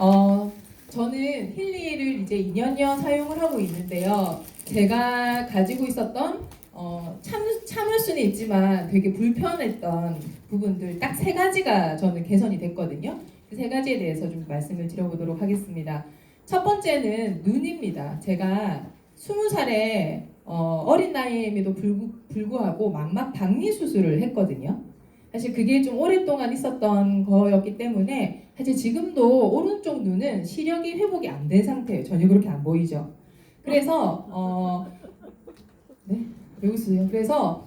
어, 저는 힐리를 이제 2년여 사용을 하고 있는데요. 제가 가지고 있었던 참을 수는 있지만 되게 불편했던 부분들 딱 세 가지가 저는 개선이 됐거든요. 그 세 가지에 대해서 좀 말씀을 드려보도록 하겠습니다. 첫 번째는 눈입니다. 제가 20살에 어린 나이임에도 불구하고 망막 박리 수술을 했거든요. 사실 그게 좀 오랫동안 있었던 거였기 때문에 사실 지금도 오른쪽 눈은 시력이 회복이 안 된 상태예요. 전혀 그렇게 안 보이죠. 그래서 네, 왜 웃으세요? 그래서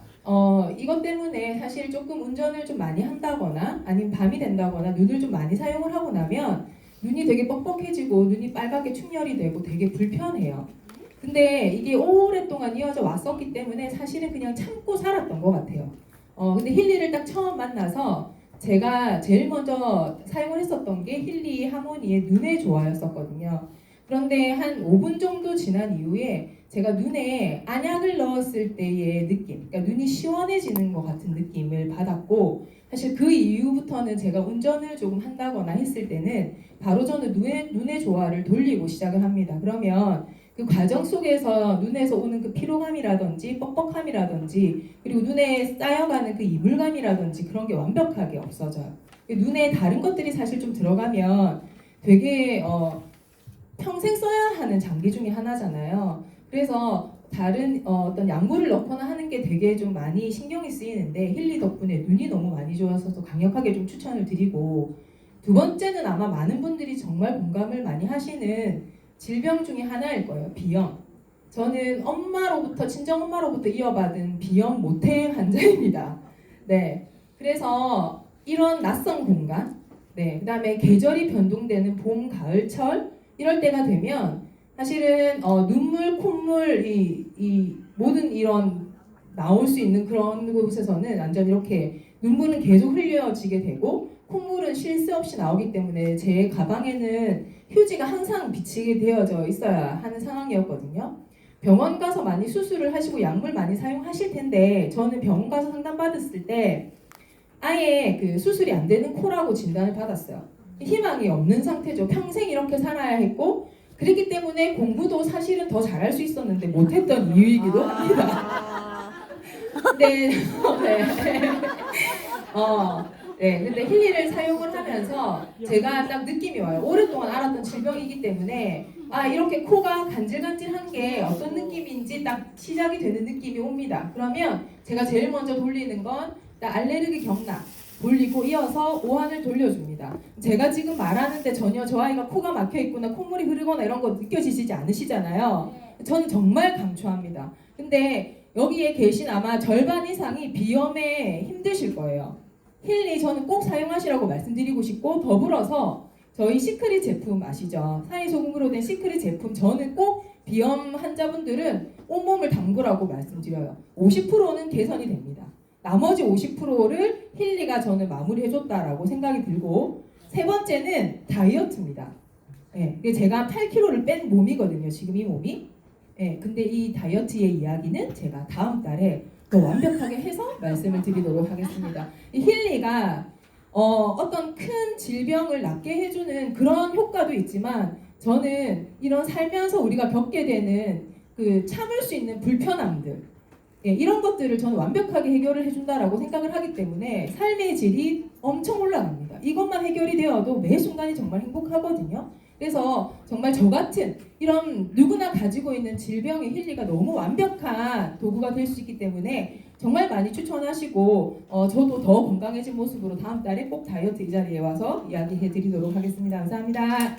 이것 때문에 사실 조금 운전을 좀 많이 한다거나 아니면 밤이 된다거나 눈을 좀 많이 사용을 하고 나면 눈이 되게 뻑뻑해지고 눈이 빨갛게 충혈이 되고 되게 불편해요. 근데 이게 오랫동안 이어져 왔었기 때문에 사실은 그냥 참고 살았던 것 같아요. 근데 힐리를 딱 처음 만나서 제가 제일 먼저 사용을 했었던 게 힐리 하모니의 눈의 조화였었거든요. 그런데 한 5분 정도 지난 이후에 제가 눈에 안약을 넣었을 때의 느낌, 그러니까 눈이 시원해지는 것 같은 느낌을 받았고, 사실 그 이후부터는 제가 운전을 조금 한다거나 했을 때는 바로 저는 눈의 조화를 돌리고 시작을 합니다. 그러면 그 과정 속에서 눈에서 오는 그 피로감이라든지 뻑뻑함이라든지 그리고 눈에 쌓여가는 그 이물감이라든지 그런 게 완벽하게 없어져요. 눈에 다른 것들이 사실 좀 들어가면 되게 평생 써야 하는 장비 중에 하나잖아요. 그래서 다른 어떤 약물을 넣거나 하는 게 되게 좀 많이 신경이 쓰이는데 힐리 덕분에 눈이 너무 많이 좋아서 강력하게 좀 추천을 드리고, 두 번째는 아마 많은 분들이 정말 공감을 많이 하시는 질병 중에 하나일 거예요. 비염. 저는 친정 엄마로부터 이어받은 비염 모태 환자입니다. 네. 그래서 이런 낯선 공간, 네. 그다음에 계절이 변동되는 봄, 가을, 철 이럴 때가 되면 사실은 눈물, 콧물 이 모든 이런 나올 수 있는 그런 곳에서는 완전 이렇게 눈물은 계속 흘려지게 되고 콧물은 쉴 새 없이 나오기 때문에 제 가방에는 휴지가 항상 비치게 되어져 있어야 하는 상황이었거든요. 병원 가서 많이 수술을 하시고 약물 많이 사용하실 텐데 저는 병원 가서 상담받았을 때 아예 그 수술이 안 되는 코라고 진단을 받았어요. 희망이 없는 상태죠. 평생 이렇게 살아야 했고 그랬기 때문에 공부도 사실은 더 잘할 수 있었는데 못했던 이유이기도 합니다. 네, 네. 네, 근데 힐리를 사용을 하면서 제가 딱 느낌이 와요. 오랫동안 알았던 질병이기 때문에 이렇게 코가 간질간질한 게 어떤 느낌인지 딱 시작이 되는 느낌이 옵니다. 그러면 제가 제일 먼저 돌리는 건 딱 알레르기 경락 돌리고 이어서 오한을 돌려줍니다. 제가 지금 말하는데 전혀 저 아이가 코가 막혀 있거나 콧물이 흐르거나 이런 거 느껴지시지 않으시잖아요. 저는 정말 강추합니다. 근데 여기에 계신 아마 절반 이상이 비염에 힘드실 거예요. 힐리 저는 꼭 사용하시라고 말씀드리고 싶고, 더불어서 저희 시크릿 제품 아시죠? 사이소금으로 된 시크릿 제품 저는 꼭 비염 환자분들은 온몸을 담그라고 말씀드려요. 50%는 개선이 됩니다. 나머지 50%를 힐리가 저는 마무리해줬다라고 생각이 들고, 세 번째는 다이어트입니다. 네, 제가 8kg를 뺀 몸이거든요. 지금 이 몸이. 네, 근데 이 다이어트의 이야기는 제가 다음 달에 더 완벽하게 해서 말씀을 드리도록 하겠습니다. 이 힐리가 어떤 큰 질병을 낫게 해주는 그런 효과도 있지만 저는 이런 살면서 우리가 겪게 되는 그 참을 수 있는 불편함들, 예, 이런 것들을 저는 완벽하게 해결을 해준다라고 생각을 하기 때문에 삶의 질이 엄청 올라갑니다. 이것만 해결이 되어도 매 순간이 정말 행복하거든요. 그래서 정말 저 같은 이런 누구나 가지고 있는 질병의 힐리가 너무 완벽한 도구가 될 수 있기 때문에 정말 많이 추천하시고 저도 더 건강해진 모습으로 다음 달에 꼭 다이어트 이 자리에 와서 이야기해 드리도록 하겠습니다. 감사합니다.